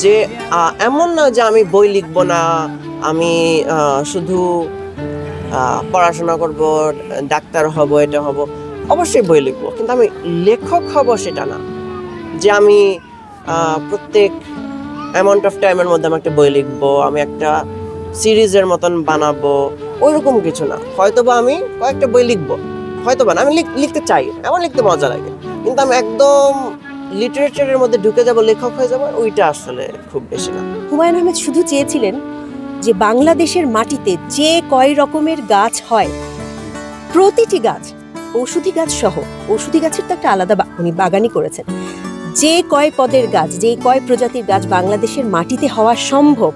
যে এমন না যে আমি বই লিখবো না, আমি শুধু পড়াশোনা করব, ডাক্তার হব, এটা হব। অবশ্যই বই লিখবো, কিন্তু আমি লেখক হব সেটা না। যে আমি প্রত্যেক অ্যামাউন্ট অফ টাইমের মধ্যে আমি একটা বই লিখবো, আমি একটা সিরিজের মতন বানাবো, ওইরকম কিছু না। হয়তোবা আমি কয়েকটা বই লিখবো, হয়তোবা না, আমি লিখতে চাই, আমার লিখতে মজা লাগে, কিন্তু আমি একদম লিটারেচারের মধ্যে ঢুকে যাব, লেখক হয়ে যাব, ওইটা আসলে খুব বেশি না। হুমায়ুন আহমেদ শুধু চেয়েছিলেন যে বাংলাদেশের মাটিতে যে কয় রকমের গাছ হয়, প্রতিটি গাছ, ঔষধি গাছ সহ, ঔষধি গাছের তো একটা আলাদা উনি বাগানই করেছেন, যে কয় পদের গাছ, যে কয় প্রজাতির গাছ বাংলাদেশের মাটিতে হওয়া সম্ভব,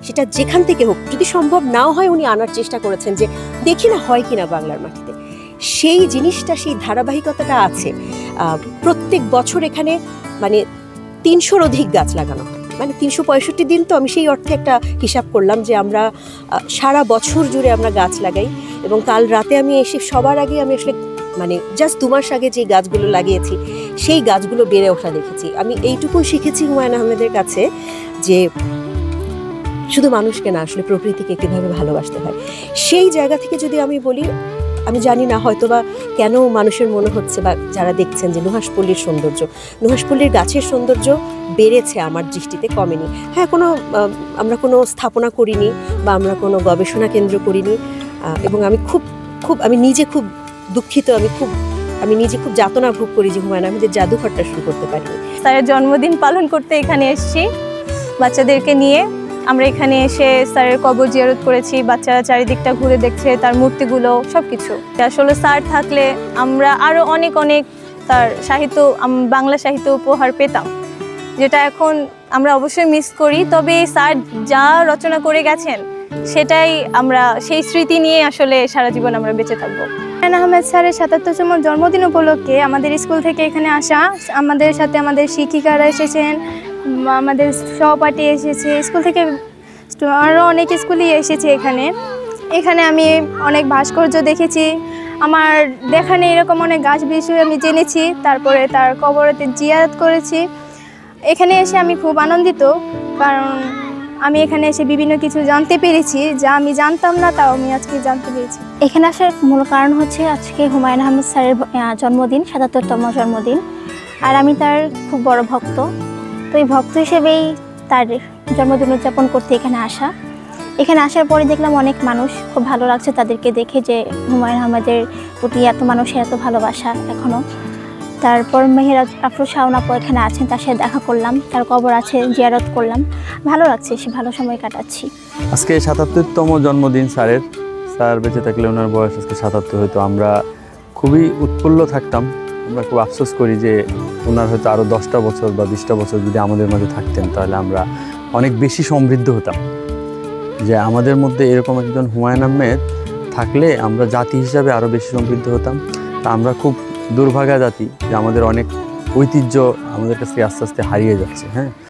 সেটা যেখান থেকে হোক, যদি সম্ভব নাও হয় উনি আনার চেষ্টা করেছেন যে দেখি না হয় কিনা বাংলার মাটিতে। সেই জিনিসটা, সেই ধারাবাহিকতাটা আছে। প্রত্যেক বছর এখানে মানে ৩০০-র অধিক গাছ লাগানো হয়, মানে ৩৬৫ দিন। তো আমি সেই অর্থে একটা হিসাব করলাম যে আমরা সারা বছর জুড়ে আমরা গাছ লাগাই। এবং কাল রাতে আমি এসে সবার আগে আমি আসলে মানে জাস্ট ২ মাস আগে যে গাছগুলো লাগিয়েছি সেই গাছগুলো বেড়ে ওঠা দেখেছি। আমি এইটুকু শিখেছি হুমায়ুন আহমেদের কাছে যে শুধু মানুষকে না, আসলে প্রকৃতিকে কীভাবে ভালোবাসতে হয়। সেই জায়গা থেকে যদি আমি বলি, আমি জানি না হয়তোবা কেন মানুষের মনে হচ্ছে বা যারা দেখছেন যে নুহাশপল্লীর সৌন্দর্য, নুহাশপল্লীর গাছের সৌন্দর্য বেড়েছে আমার দৃষ্টিতে, কমেনি। হ্যাঁ, আমরা কোনো স্থাপনা করিনি বা আমরা কোনো গবেষণা কেন্দ্র করিনি, এবং আমি নিজে খুব দুঃখিত, আমি নিজে খুব যাতনা ভোগ করি যে হুমায়ুন আহমেদের জাদুঘরটা শুরু করতে পারিনি। স্যারের জন্মদিন পালন করতে এখানে এসেছি বাচ্চাদেরকে নিয়ে। আমরা এখানে এসে স্যারের কবর জিয়ারত করেছি, বাচ্চারা চারিদিকটা ঘুরে দেখছে, তার মূর্তিগুলো, সব কিছু। আসলে স্যার থাকলে আমরা আরও অনেক তার সাহিত্য, বাংলা সাহিত্য উপহার পেতাম, যেটা এখন আমরা অবশ্যই মিস করি। তবে স্যার যা রচনা করে গেছেন সেটাই আমরা, সেই স্মৃতি নিয়ে আসলে সারা জীবন আমরা বেঁচে থাকবো। হুমায়ুন আহমেদ স্যারের ৭৭তম জন্মদিন উপলক্ষে আমাদের স্কুল থেকে এখানে আসা, আমাদের সাথে আমাদের শিক্ষিকারা এসেছেন, আমাদের সহপাঠী এসেছে, স্কুল থেকে আরও অনেক স্কুলই এসেছে এখানে আমি অনেক ভাস্কর্য দেখেছি। আমার দেখা নেই এরকম অনেক গাছ বিষয়ে আমি জেনেছি, তারপরে তার কবরেতে জিয়ারত করেছি। এখানে এসে আমি খুব আনন্দিত, কারণ আমি এখানে এসে বিভিন্ন কিছু জানতে পেরেছি যা আমি জানতাম না, তাও আমি আজকে জানতে পেরেছি। এখানে আসার মূল কারণ হচ্ছে আজকে হুমায়ুন আহমেদ স্যারের জন্মদিন, ৭৭তম জন্মদিন, আর আমি তার খুব বড় ভক্ত। তো এই ভক্ত হিসেবেই তার জন্মদিন উদযাপন করতে এখানে আসা। এখানে আসার পরে দেখলাম অনেক মানুষ, খুব ভালো লাগছে তাদেরকে দেখে যে হুমায়ুন আহমেদের প্রতি এত মানুষের এত ভালোবাসা এখনও। তারপর মেহেরাজ আফরোজ শাওন আপু এখানে আছেন, তার সাথে দেখা করলাম, তার কবর আছে, জিয়ারত করলাম, ভালো লাগছে, সে ভালো সময় কাটাচ্ছি। আজকে ৭৭তম জন্মদিন স্যারের। স্যার বেঁচে থাকলে ওনার বয়স আজকে ৭৭ হয়তো আমরা খুবই উৎফুল্ল থাকতাম। আমরা খুব আফসোস করি যে ওনার হয়তো আরও 10টা বছর বা 20টা বছর যদি আমাদের মাঝে থাকতেন, তাহলে আমরা অনেক বেশি সমৃদ্ধ হতাম। যে আমাদের মধ্যে এরকম একজন হুমায়ুন আহমেদ থাকলে আমরা জাতি হিসাবে আরও বেশি সমৃদ্ধ হতাম। তা আমরা খুব দুর্ভাগা জাতি যে আমাদের অনেক ঐতিহ্য আমাদের কাছ থেকে আস্তে আস্তে হারিয়ে যাচ্ছে। হ্যাঁ।